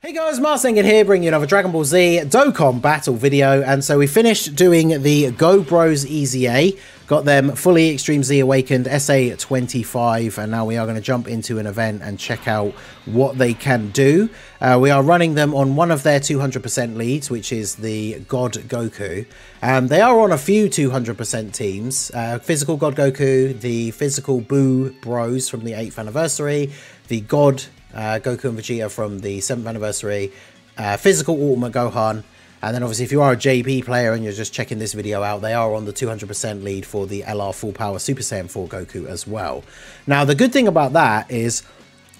Hey guys, Marsengan here, bringing you another Dragon Ball Z Dokkan battle video. And so we finished doing the GOBROS EZA, got them fully Extreme Z Awakened SA25, and now we are going to jump into an event and check out what they can do. We are running them on one of their 200% leads, which is the God Goku. They are on a few 200% teams. Physical God Goku, the Physical Boo Bros from the 8th anniversary, the God Goku and Vegeta from the 7th anniversary, Physical Ultimate Gohan, and then obviously if you are a JP player and you're just checking this video out, they are on the 200% lead for the LR Full Power Super Saiyan 4 Goku as well. Now the good thing about that is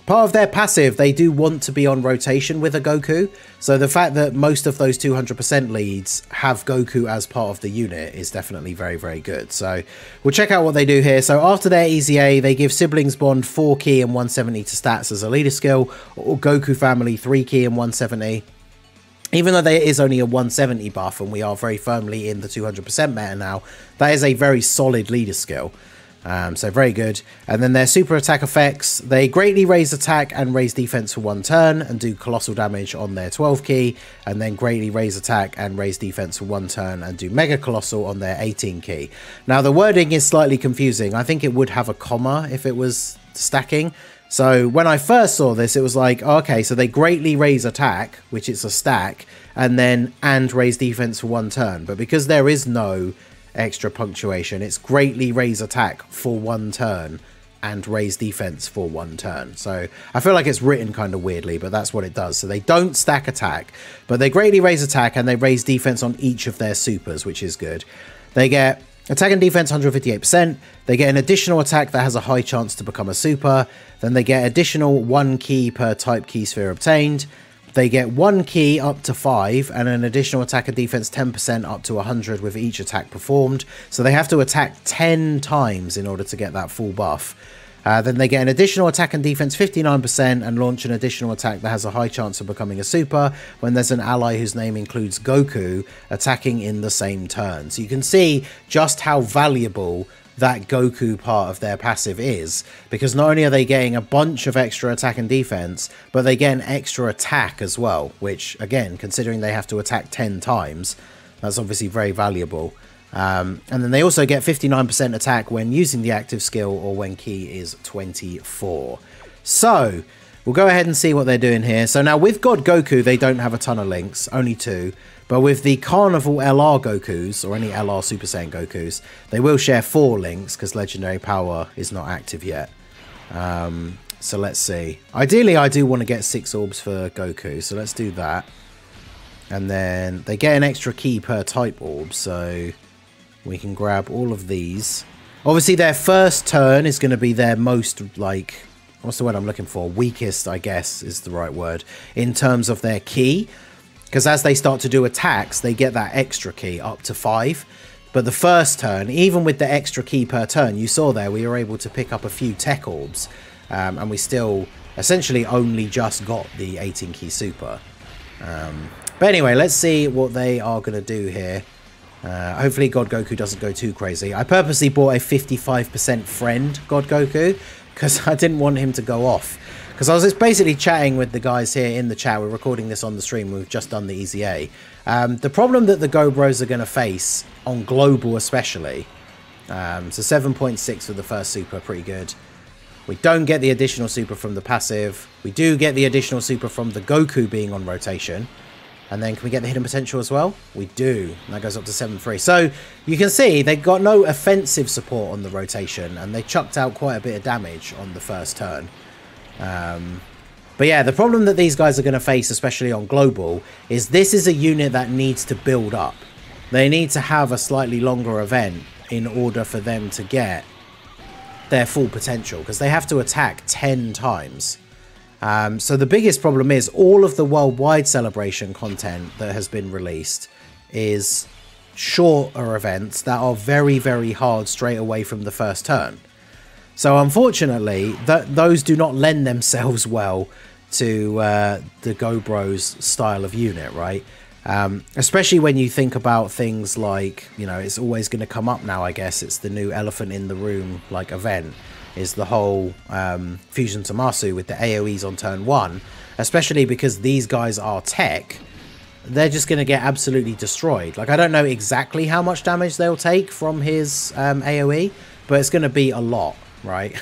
part of their passive, they do want to be on rotation with a Goku, so the fact that most of those 200% leads have Goku as part of the unit is definitely very, very good. So we'll check out what they do here. So after their EZA, they give Siblings Bond 4 key and 170 to stats as a leader skill, or Goku Family 3 key and 170. Even though there is only a 170 buff and we are very firmly in the 200% meta now, that is a very solid leader skill. So very good. And then their super attack effects, they greatly raise attack and raise defense for 1 turn and do colossal damage on their 12 key, and then greatly raise attack and raise defense for 1 turn and do mega colossal on their 18 key. Now the wording is slightly confusing. I think it would have a comma if it was stacking. So when I first saw this, it was like, okay, so they greatly raise attack, which is a stack, and then raise defense for 1 turn. But because there is no extra punctuation, it's greatly raise attack for 1 turn and raise defense for 1 turn. So I feel like it's written kind of weirdly, but that's what it does. So they don't stack attack, but they greatly raise attack and they raise defense on each of their supers, which is good. They get attack and defense 158%. They get an additional attack that has a high chance to become a super. Then they get additional 1 key per type key sphere obtained. They get 1 key up to 5 and an additional attack and defense 10% up to 100 with each attack performed. So they have to attack 10 times in order to get that full buff. Then they get an additional attack and defense 59% and launch an additional attack that has a high chance of becoming a super when there's an ally whose name includes Goku attacking in the same turn. So you can see just how valuable that Goku part of their passive is, because not only are they getting a bunch of extra attack and defense, but they get an extra attack as well, which again, considering they have to attack 10 times, that's obviously very valuable. And then they also get 59% attack when using the active skill or when key is 24. So we'll go ahead and see what they're doing here. So now with God Goku, they don't have a ton of links, only 2. But with the Carnival LR Gokus, or any LR Super Saiyan Gokus, they will share 4 links because Legendary Power is not active yet. So let's see. Ideally, I do want to get 6 orbs for Goku, so let's do that. And then they get an extra key per type orb, so we can grab all of these. Obviously, their first turn is going to be their most, like, what's the word I'm looking for? Weakest, I guess, is the right word, in terms of their key. Because as they start to do attacks, they get that extra key up to 5. But the first turn, even with the extra key per turn, you saw there, we were able to pick up a few tech orbs. And we still essentially only just got the 18 key super. But anyway, let's see what they are going to do here. Hopefully God Goku doesn't go too crazy. I purposely bought a 55% friend God Goku because I didn't want him to go off. Because I was just basically chatting with the guys here in the chat. We're recording this on the stream. We've just done the EZA. The problem that the GOBROS are going to face on global especially. So 7.6 for the first super, pretty good. We don't get the additional super from the passive. We do get the additional super from the Goku being on rotation. And then can we get the hidden potential as well? We do. And that goes up to 7.3. So you can see they got no offensive support on the rotation. And they chucked out quite a bit of damage on the first turn. But yeah, the problem that these guys are going to face, especially on global, is this is a unit that needs to build up. They need to have a slightly longer event in order for them to get their full potential, because they have to attack 10 times. So the biggest problem is all of the worldwide celebration content that has been released is shorter events that are very, very hard straight away from the first turn. So unfortunately, those do not lend themselves well to the GOBROS style of unit, right? Especially when you think about things like, you know, it's always going to come up now, I guess. It's the new elephant in the room, like, event. is the whole Fusion Zamasu with the AoEs on turn 1, especially because these guys are tech. They're just going to get absolutely destroyed. Like, I don't know exactly how much damage they'll take from his AoE, but it's going to be a lot, right?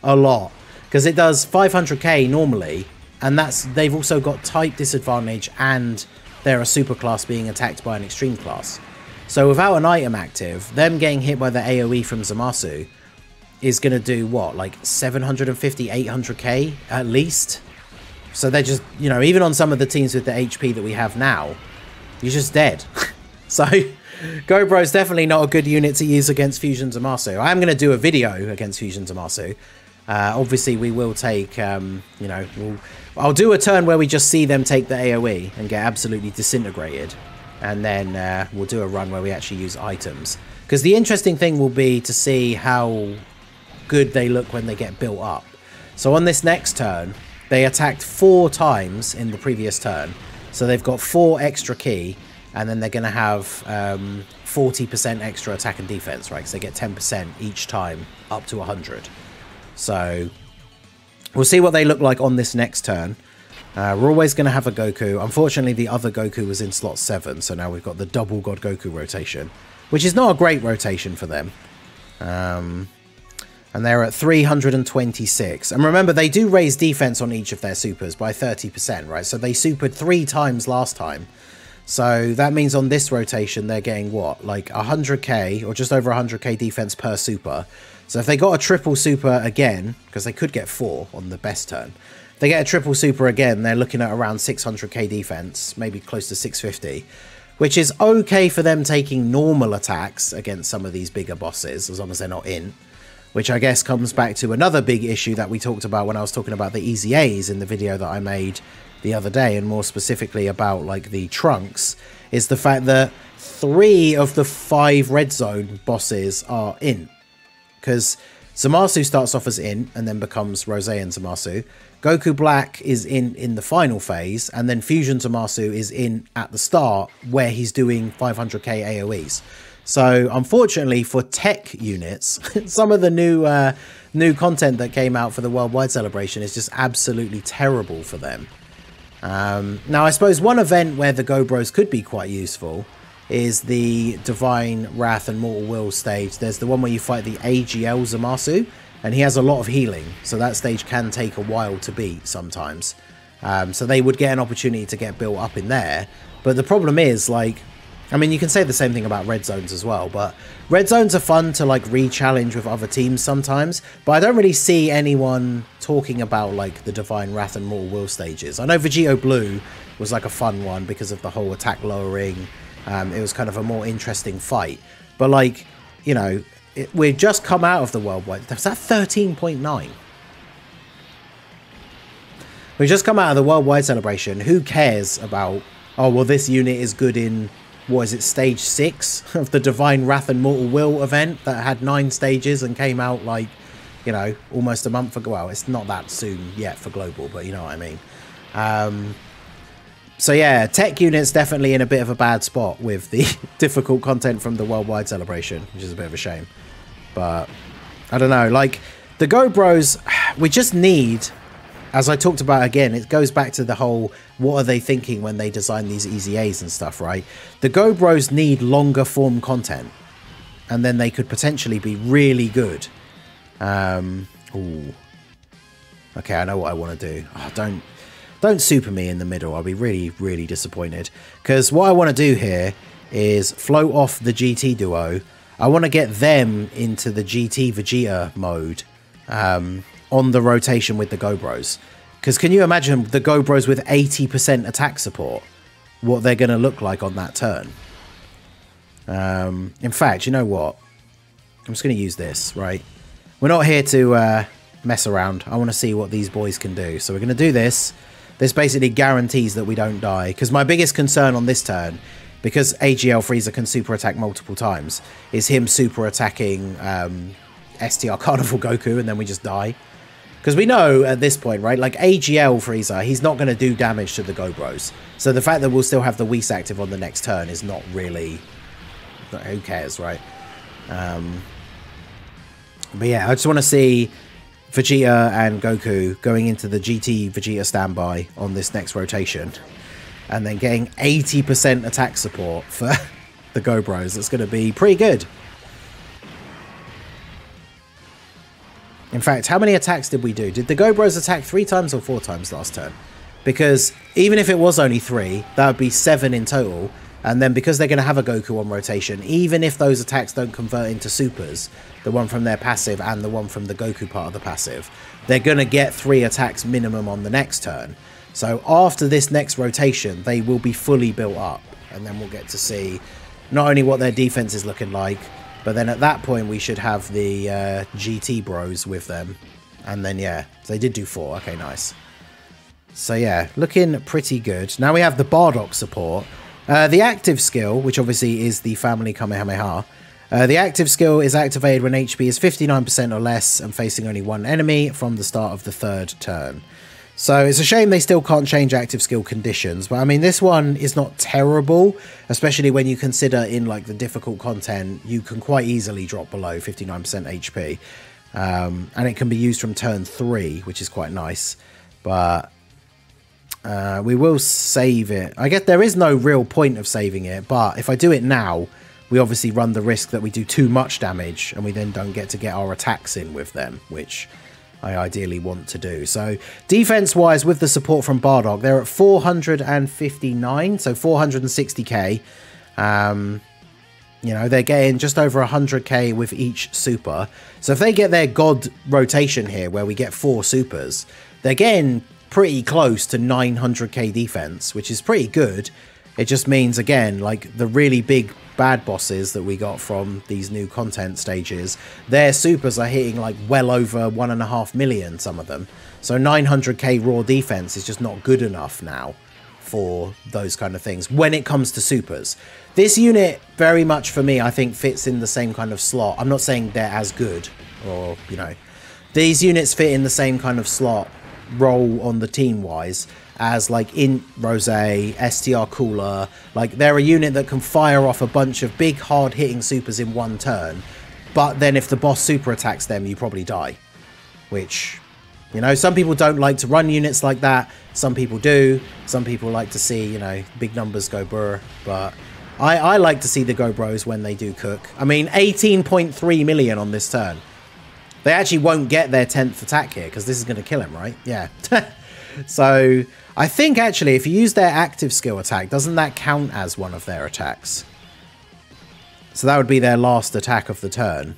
A lot. Because it does 500k normally, and they've also got type disadvantage, and they're a super class being attacked by an extreme class. So without an item active, them getting hit by the AoE from Zamasu is going to do what, like 750, 800k at least? So they're just, you know, even on some of the teams with the HP that we have now, you're just dead. So GOBRO's definitely not a good unit to use against Fusion Zamasu. I am going to do a video against Fusion Zamasu. Obviously, we will take, you know, I'll do a turn where we just see them take the AoE and get absolutely disintegrated. And then we'll do a run where we actually use items. Because the interesting thing will be to see how good they look when they get built up. So on this next turn, they attacked 4 times in the previous turn. So they've got 4 extra ki, and then they're going to have 40% extra attack and defense, right? Because they get 10% each time up to 100. So we'll see what they look like on this next turn. We're always going to have a Goku. Unfortunately, the other Goku was in slot 7, so now we've got the double God Goku rotation, which is not a great rotation for them. And they're at 326. And remember, they do raise defense on each of their supers by 30%, right? So they supered 3 times last time. So that means on this rotation, they're getting what? Like 100k or just over 100k defense per super. So if they got a triple super again, because they could get 4 on the best turn. If they get a triple super again, they're looking at around 600k defense, maybe close to 650. Which is okay for them taking normal attacks against some of these bigger bosses, as long as they're not in. Which I guess comes back to another big issue that we talked about when I was talking about the EZAs in the video that I made the other day, and more specifically about like the trunks, is the fact that 3 of the 5 red zone bosses are in. Because Zamasu starts off as in and then becomes Rose and Zamasu. Goku Black is in the final phase, and then Fusion Zamasu is in at the start where he's doing 500k AoEs. So unfortunately for tech units, some of the new content that came out for the Worldwide Celebration is just absolutely terrible for them. Now I suppose one event where the GOBROS could be quite useful is the Divine Wrath and Mortal Will stage. There's the one where you fight the AGL Zamasu, and he has a lot of healing, so that stage can take a while to beat sometimes. So they would get an opportunity to get built up in there. But the problem is, like, I mean, you can say the same thing about red zones as well, but red zones are fun to like re-challenge with other teams sometimes, but I don't really see anyone talking about like the Divine Wrath and Mortal Will stages. I know Vegito Blue was like a fun one because of the whole attack lowering. It was kind of a more interesting fight, but like, you know, we've just come out of the Worldwide. Was that 13.9? We've just come out of the Worldwide Celebration. Who cares about, oh, well, this unit is good in, what is it, stage 6 of the Divine Wrath and Mortal Will event that had 9 stages and came out like, you know, almost a month ago. Well, it's not that soon yet for global, but you know what I mean. So yeah, tech units definitely in a bit of a bad spot with the difficult content from the Worldwide Celebration, which is a bit of a shame. But I don't know, like the GOBROS, we just need, as I talked about again, it goes back to the whole, what are they thinking when they design these EZAs and stuff, right? The GOBROS need longer form content, and then they could potentially be really good. Ooh. Okay, I know what I want to do. Oh, don't super me in the middle. I'll be really, really disappointed. Because what I want to do here is float off the GT duo. I want to get them into the GT Vegeta mode on the rotation with the GOBROS. Because can you imagine the GOBROS with 80% attack support? What they're going to look like on that turn. In fact, you know what? I'm just going to use this, right? We're not here to mess around. I want to see what these boys can do. So we're going to do this. This basically guarantees that we don't die. Because my biggest concern on this turn, because AGL Frieza can super attack multiple times, is him super attacking STR Carnival Goku and then we just die. Because we know at this point, right, like AGL Frieza, he's not going to do damage to the GOBROS. So the fact that we'll still have the Whis active on the next turn is not really... Who cares, right? But yeah, I just want to see Vegeta and Goku going into the GT Vegeta standby on this next rotation. And then getting 80% attack support for the GOBROS. That's going to be pretty good. In fact, how many attacks did we do? Did the GOBROS attack 3 times or 4 times last turn? Because even if it was only 3, that would be 7 in total. And then because they're going to have a Goku on rotation, even if those attacks don't convert into supers, the one from their passive and the one from the Goku part of the passive, they're going to get 3 attacks minimum on the next turn. So after this next rotation, they will be fully built up. And then we'll get to see not only what their defense is looking like, but then at that point we should have the GT bros with them. And then, yeah, so they did do 4. Okay, nice. So, yeah, looking pretty good. Now we have the Bardock support. The active skill, which obviously is the family Kamehameha. The active skill is activated when HP is 59% or less and facing only 1 enemy from the start of the 3rd turn. So it's a shame they still can't change active skill conditions. But I mean, this one is not terrible, especially when you consider in like the difficult content, you can quite easily drop below 59% HP. And it can be used from turn 3, which is quite nice. But we will save it. I guess there is no real point of saving it. But if I do it now, we obviously run the risk that we do too much damage and we then don't get to get our attacks in with them, which I ideally want to do. So defense-wise, with the support from Bardock, they're at 459, so 460k. You know, they're getting just over 100k with each super. So if they get their God rotation here, where we get 4 supers, they're getting pretty close to 900k defense, which is pretty good. It just means, again, like the really big bad bosses that we got from these new content stages, their supers are hitting like well over 1.5 million, some of them. So 900k raw defense is just not good enough now for those kind of things when it comes to supers. This unit very much for me, I think, fits in the same kind of slot. I'm not saying they're as good, or, you know, these units fit in the same kind of slot role on the team wise as like in Rose, STR Cooler. Like they're a unit that can fire off a bunch of big hard hitting supers in one turn, but then if the boss super attacks them, you probably die, which, you know, some people don't like to run units like that, some people do, some people like to see, you know, big numbers go brr, but I like to see the GOBROS when they do cook. I mean, 18.3 million on this turn. They actually won't get their 10th attack here because this is going to kill him, right? Yeah. So I think actually if you use their active skill attack, doesn't that count as one of their attacks? So that would be their last attack of the turn.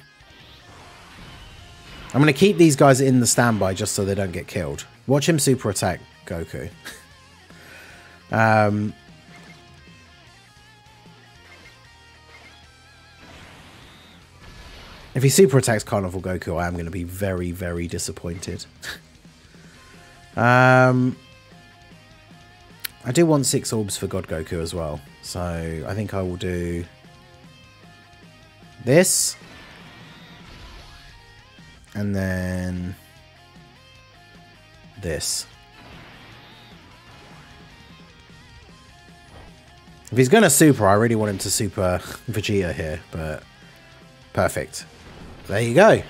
I'm going to keep these guys in the standby just so they don't get killed. Watch him super attack Goku. If he super attacks Carnival Goku, I am going to be very, very disappointed. I do want 6 orbs for God Goku as well. So I think I will do this. And then this. If he's going to super, I really want him to super Vegeta here, but perfect. There you go.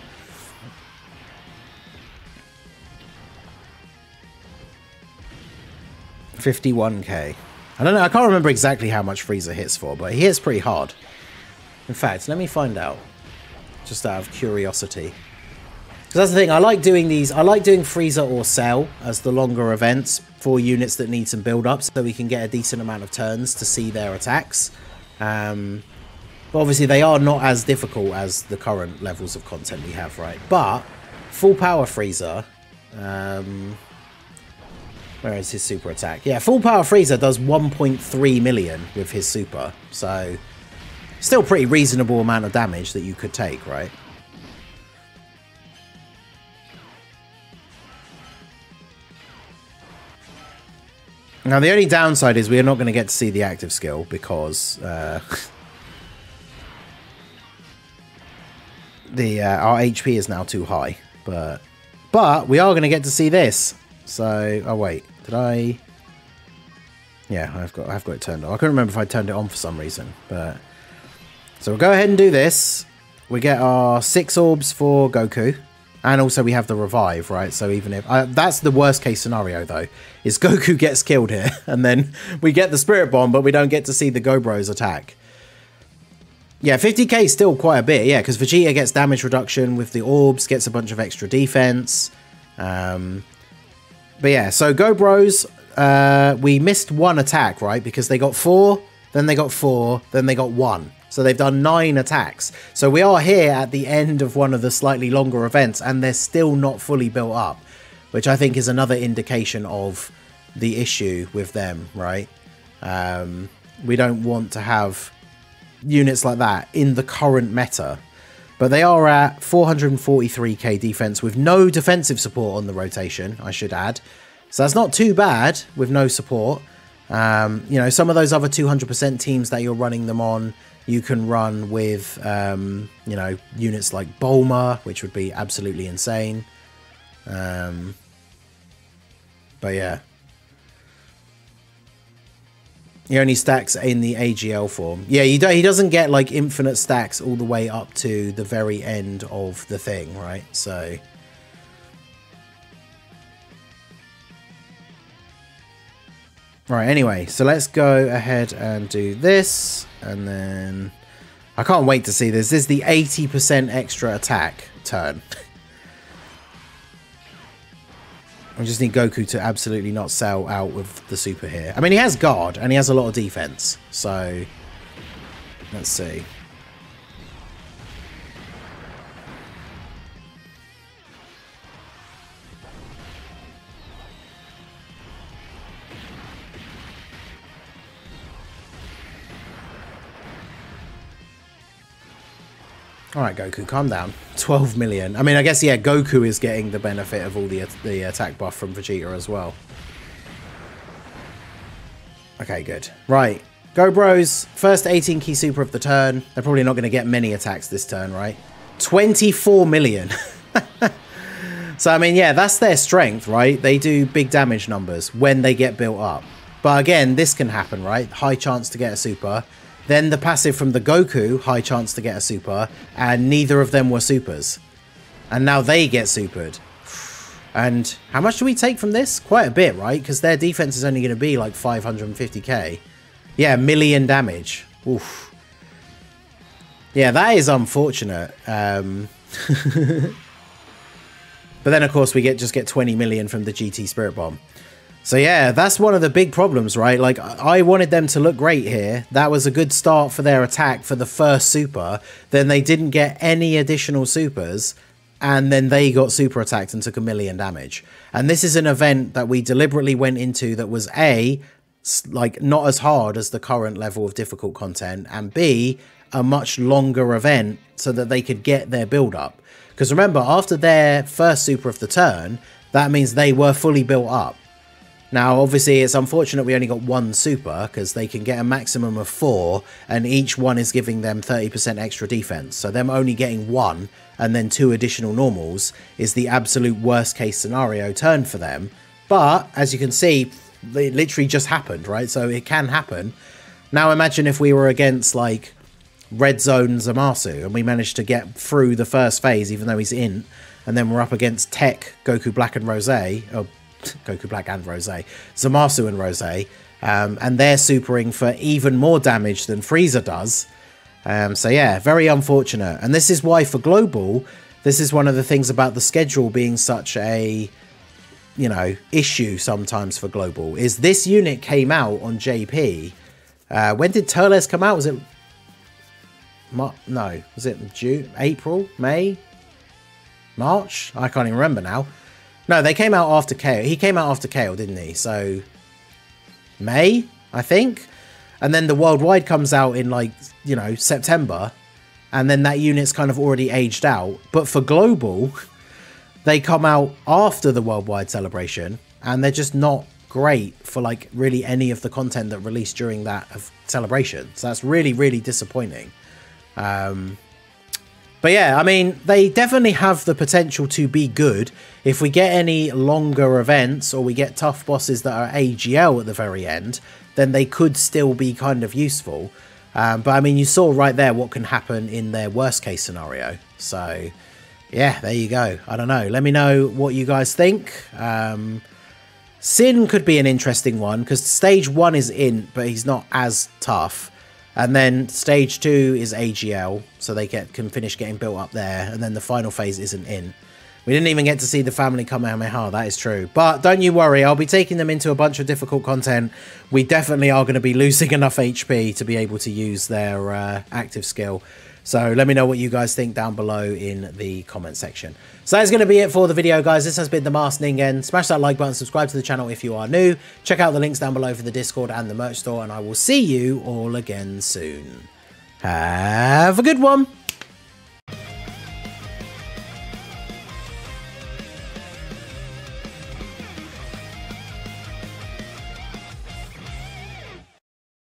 $51k. I don't know, I can't remember exactly how much Frieza hits for, but he hits pretty hard. In fact, let me find out. Just out of curiosity. Because that's the thing, I like doing these, I like doing Frieza or Cell as the longer events for units that need some build-up, so we can get a decent amount of turns to see their attacks. But obviously they are not as difficult as the current levels of content we have, right? But full power Frieza, where is his super attack? Yeah, full power Frieza does 1.3 million with his super. So still pretty reasonable amount of damage that you could take, right? Now the only downside is we are not going to get to see the active skill because our HP is now too high. But we are going to get to see this. So, oh wait, did I? Yeah, I've got it turned on. I couldn't remember if I turned it on for some reason, but so we'll go ahead and do this, We get our 6 orbs for Goku. And also we have the revive, right? So even if... that's the worst case scenario, though. Is Goku gets killed here. And then we get the Spirit Bomb, but we don't get to see the GOBROS attack. Yeah, 50k is still quite a bit. Yeah, because Vegeta gets damage reduction with the orbs. Gets a bunch of extra defense. But yeah, so GOBROS... we missed 1 attack, right? Because they got 4, then they got 4, then they got 1. So they've done 9 attacks. So we are here at the end of one of the slightly longer events, and they're still not fully built up, which I think is another indication of the issue with them, right? We don't want to have units like that in the current meta. But they are at 443k defense with no defensive support on the rotation, I should add. So that's not too bad with no support. You know, some of those other 200% teams that you're running them on, you can run with, you know, units like Bulma, which would be absolutely insane. But yeah. He only stacks in the AGL form. Yeah, he doesn't get, like, infinite stacks all the way up to the very end of the thing, right? So... Right, anyway, so let's go ahead and do this, and then... I can't wait to see this. This is the 80% extra attack turn. I just need Goku to absolutely not sell out with the super here. I mean, he has guard, and he has a lot of defense, so... Let's see. Alright, Goku, calm down. 12 million. I mean, I guess, yeah, Goku is getting the benefit of all the attack buff from Vegeta as well. Okay, good. Right. GOBROS, first 18 key super of the turn. They're probably not going to get many attacks this turn, right? 24 million. So, I mean, yeah, that's their strength, right? They do big damage numbers when they get built up. But again, this can happen, right? High chance to get a super. Then the passive from the Goku, high chance to get a super, and neither of them were supers. And now they get supered. And how much do we take from this? Quite a bit, right? Because their defense is only going to be like 550k. Yeah, million damage. Oof. Yeah, that is unfortunate. But then, of course, we just get 20 million from the GT Spirit Bomb. So yeah, that's one of the big problems, right? Like, I wanted them to look great here. That was a good start for their attack for the first super. Then they didn't get any additional supers. And then they got super attacked and took 1 million damage. And this is an event that we deliberately went into that was A, like, not as hard as the current level of difficult content. And B, a much longer event so that they could get their build up. Because remember, after their first super of the turn, that means they were fully built up. Now, obviously, it's unfortunate we only got 1 super, because they can get a maximum of 4, and each one is giving them 30% extra defense. So them only getting 1, and then 2 additional normals, is the absolute worst case scenario turn for them. But, as you can see, it literally just happened, right? So it can happen. Now imagine if we were against, like, Red Zone Zamasu, and we managed to get through the first phase, even though he's in, and then we're up against Tech, Goku Black and Rose, or Goku Black and Rose, Zamasu and Rose, and they're supering for even more damage than Frieza does. So yeah, very unfortunate. And this is why for Global, this is one of the things about the schedule being such a, you know, issue sometimes for Global, is this unit came out on JP. When did Turles come out? Was it... No, was it June, April, May, March? I can't even remember now. No, they came out after Kale. He came out after Kale, didn't he? So, May, I think. And then the Worldwide comes out in, like, you know, September. And then that unit's kind of already aged out. But for Global, they come out after the Worldwide celebration. And they're just not great for, like, really any of the content that released during that celebration. So that's really, really disappointing. But yeah, I mean, they definitely have the potential to be good. If we get any longer events, or we get tough bosses that are AGL at the very end, then they could still be kind of useful. But I mean, you saw right there what can happen in their worst case scenario. So yeah, there you go. I don't know. Let me know what you guys think. Sin could be an interesting one because stage 1 is int, but he's not as tough. And then stage 2 is AGL, so they can finish getting built up there. And then the final phase isn't int. We didn't even get to see the family Kamehameha, that is true. But don't you worry, I'll be taking them into a bunch of difficult content. We definitely are going to be losing enough HP to be able to use their active skill. So let me know what you guys think down below in the comment section. So that's going to be it for the video, guys. This has been The Masked Ningen. Smash that like button, subscribe to the channel if you are new. Check out the links down below for the Discord and the merch store, and I will see you all again soon. Have a good one.